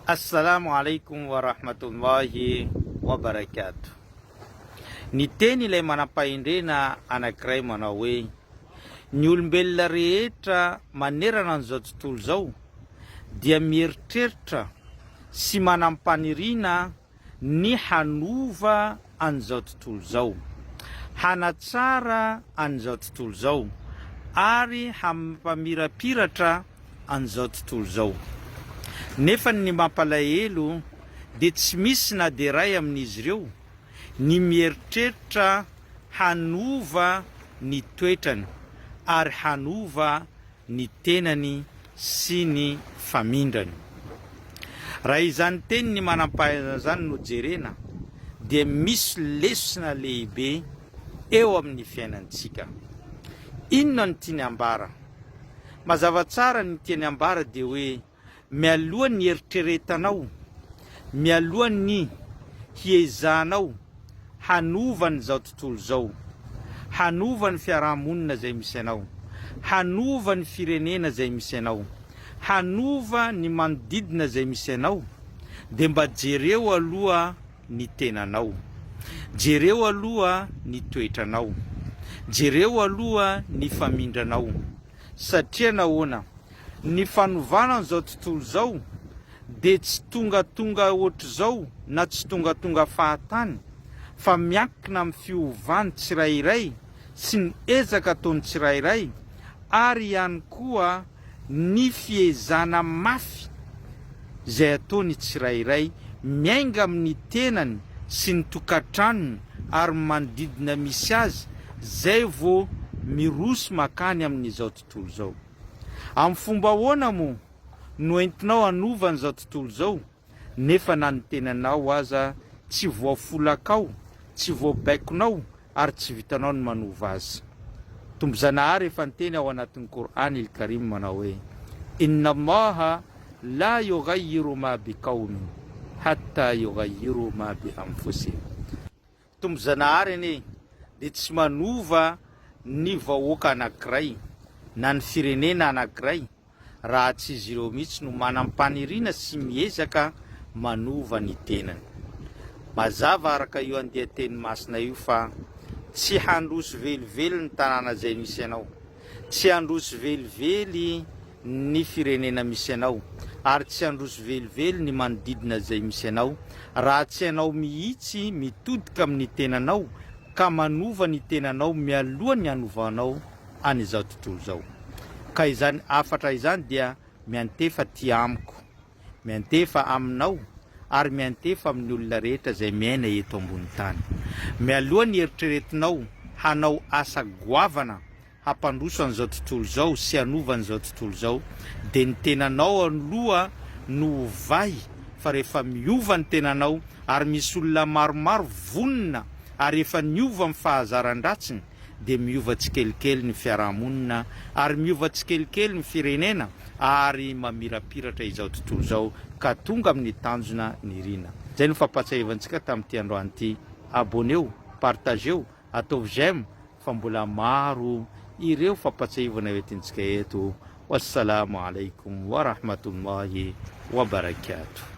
Assalamu alaikum wa rahmatullahi wa barakatuh. Ny teny ilay manam-pahendrena anankiray manao hoe ny olombelona rehetra manerana an'izao tontolo izao dia mieritreritra sy manam-paniriana ny hanova an'izao tontolo izao, hanatsara an'izao tontolo izao ary hampamirapiratra an'izao tontolo izao. Nefa ny mampalahelo dia tsy misy na dia ray amin'izy ireo ny mieritreritra hanova ny toetrany ary hanova ny tenany sy ny famindrany. Raha izany teny ny manam-pahaizana zany no jerena dia misy lesona lehibe eo amin'ny fiainantsika. Inona no tiany ambara? Mazava tsara ny tiany ambara dia hoe mialoha ny eritreretanao, mialoha ny hiezanao hanova n'izao tontolo izao, hanova ny fiarahamonina izay misy anao, hanova ny firenena izay misy anao, hanova ny manodidina izay misy anao, dia mba jereo aloha ny tenanao, jereo aloha ny toetranao, jereo aloha ny famindranao. Satria nahoana? Ny fanovana an'izao tontolo izao dia tsy tonga ohatr'izao na tsy tonga fahatany, fa miankina amin'ny fiovany tsirairay sy ny ezaka ataony tsirairay ary ihany koa ny fiezana mafy izay ataony tsirairay miainga amin'ny tenany sy ny tokantranony ary manodidina misy azy, zay vao miroso makany amin'izao tontolo izao. Amin'ny fomba ahoana moa no entinao hanova an'izao tontolo izao nefa na ny tenanao aza tsy voafolakao, tsy voabaikonao ary tsy vitanao ny manova azy. Tombon-janahary efa niteny ao anatin'ny Qur'an il-Karim manao hoe inna Allaha la yughayyiru ma biqaumin hatta yughayyiru ma bi anfusihim. Tombon-janahary anie dia tsy manova ny vahoaka anankiray na ny firenena anankiray raha tsy izy ireo mihitsy no manam-paniriana sy miezaka manova ny tenany. Mazava araka io andian-teny masina io fa tsy handroso velively ny tanàna izay misy anao, tsy handroso velively ny firenena misy anao, ary tsy handroso velively ny manodidina izay misy anao raha tsy anao mihitsy mitodika amin'ny tenanao ka manova ny tenanao mialoha ny hanovanao an'izao tontolo izao. Ka izany afatra izany dia miantefa ty amiko, miantefa aminao ary miantefa amin'ny olona rehetra izay miaina eto ambony tany. Mialoha ny eritreretinao hanao asa goavana hampandroso an'izao tontolo izao sy hanova an'izao tontolo izao dia ny tenanao aloha no ovay, fa rehefa miova ny tenanao ary misy olona maromaro vonina ary efa niova amin'ny fahazaran-dratsiny dia miova tsikelikely ny fiarahamonina ary miova tsikelikely ny firenena ary mamirapiratra izao tontolo izao ka tonga amin'ny tanjona ny rina. Zay no fampatsiavantsika tamin'ity androany ity. Abonneo, partageo, ataovy j'aime fa mbola maro ireo fampatsiavana entintsika eto. Wassalamu alaikum wa rahmatullahi wa barakatuh.